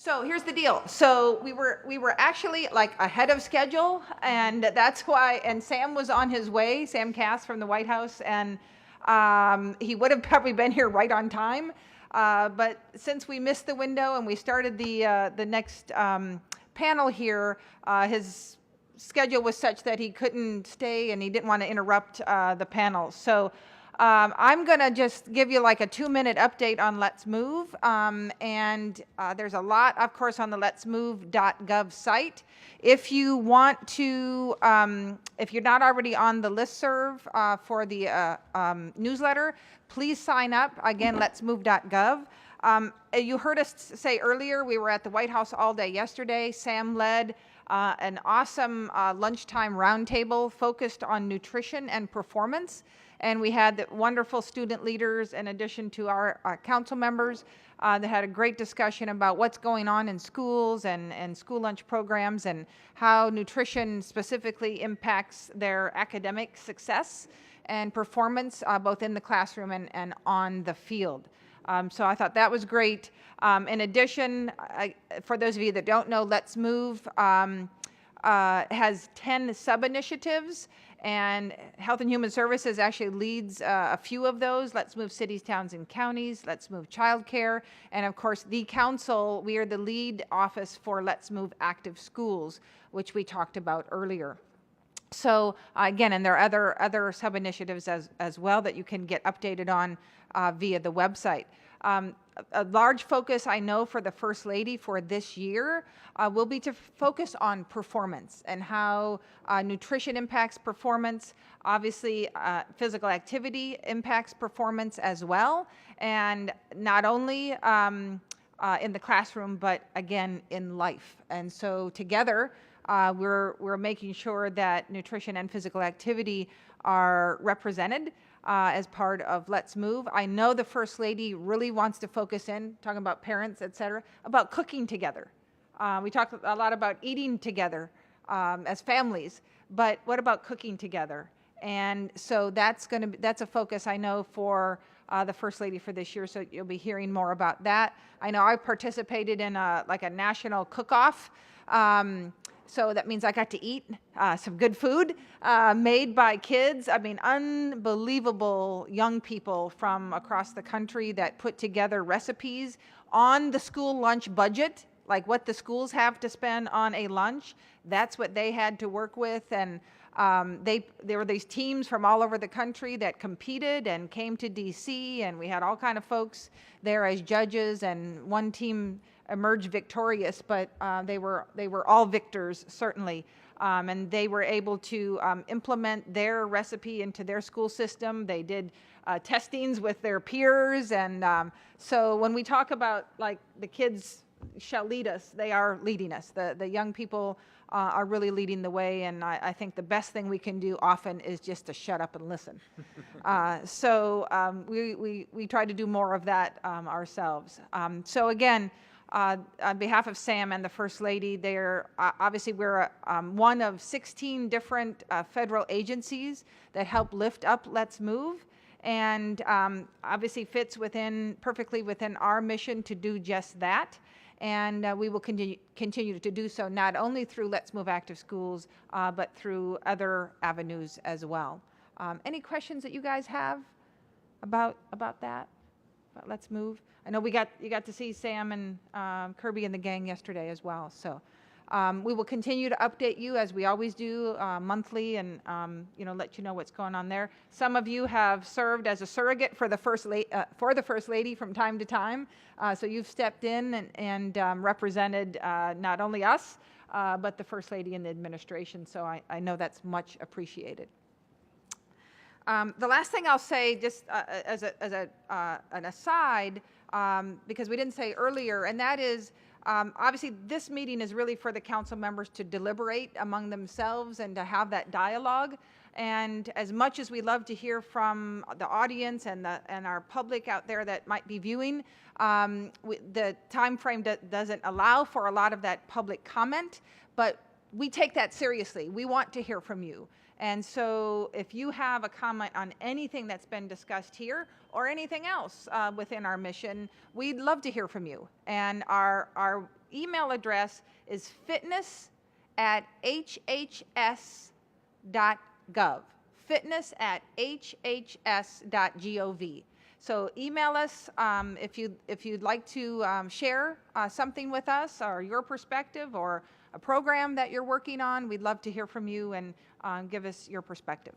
So here's the deal. So we were actually like ahead of schedule, and that's why. And Sam was on his way. Sam Cass from the White House, and he would have probably been here right on time. But since we missed the window and we started the next panel here, his schedule was such that he couldn't stay, and he didn't want to interrupt the panel. So. I'm going to just give you like a 2-minute update on Let's Move. And there's a lot, of course, on the letsmove.gov site. If you want to, if you're not already on the listserv for the newsletter, please sign up. Again, letsmove.gov. You heard us say earlier, we were at the White House all day yesterday. Sam led an awesome lunchtime roundtable focused on nutrition and performance. And we had the wonderful student leaders in addition to our council members that had a great discussion about what's going on in schools and school lunch programs and how nutrition specifically impacts their academic success and performance both in the classroom and on the field. So I thought that was great. In addition, for those of you that don't know, Let's Move has 10 sub-initiatives, and Health and Human Services actually leads a few of those. Let's Move Cities, Towns, and Counties, Let's Move Childcare, and of course the council, we are the lead office for Let's Move Active Schools, which we talked about earlier. So again, and there are other sub-initiatives as well that you can get updated on via the website. A large focus, I know, for the First Lady for this year will be to focus on performance and how nutrition impacts performance. Obviously, physical activity impacts performance as well, and not only in the classroom, but again, in life. And so together, we're making sure that nutrition and physical activity are represented as part of Let's Move. I know the First Lady really wants to focus in, talking about parents, et cetera, about cooking together. We talk a lot about eating together as families, but what about cooking together? And so that's a focus, I know, for the First Lady for this year, so you'll be hearing more about that. I know I participated in a national cook-off. So that means I got to eat some good food made by kids. I mean, unbelievable young people from across the country that put together recipes on the school lunch budget, like what the schools have to spend on a lunch. That's what they had to work with. And there were these teams from all over the country that competed and came to DC, and we had all kind of folks there as judges, and one team emerged victorious, but they were all victors, certainly. And they were able to implement their recipe into their school system. They did testings with their peers. And so when we talk about like the kids shall lead us, they are leading us. The young people are really leading the way. And I think the best thing we can do often is just to shut up and listen. So we try to do more of that ourselves. So again, on behalf of Sam and the First Lady, obviously we're one of 16 different federal agencies that help lift up Let's Move, and obviously fits perfectly within our mission to do just that. And we will continue to do so, not only through Let's Move Active Schools, but through other avenues as well. Any questions that you guys have about that? But Let's Move. I know you got to see Sam and Kirby and the gang yesterday as well. So we will continue to update you as we always do monthly, and let you know what's going on there. Some of you have served as a surrogate for the First Lady from time to time. So you've stepped in and represented not only us but the First Lady and the administration. So I know that's much appreciated. The last thing I'll say, just as an aside, because we didn't say earlier, and that is, obviously this meeting is really for the council members to deliberate among themselves and to have that dialogue. And as much as we love to hear from the audience and our public out there that might be viewing, the time frame doesn't allow for a lot of that public comment, but we take that seriously. We want to hear from you. And so if you have a comment on anything that's been discussed here or anything else within our mission, we'd love to hear from you. And our email address is fitness@hhs.gov. fitness@hhs.gov. So email us if you'd like to share something with us, or your perspective, or a program that you're working on. We'd love to hear from you and give us your perspective.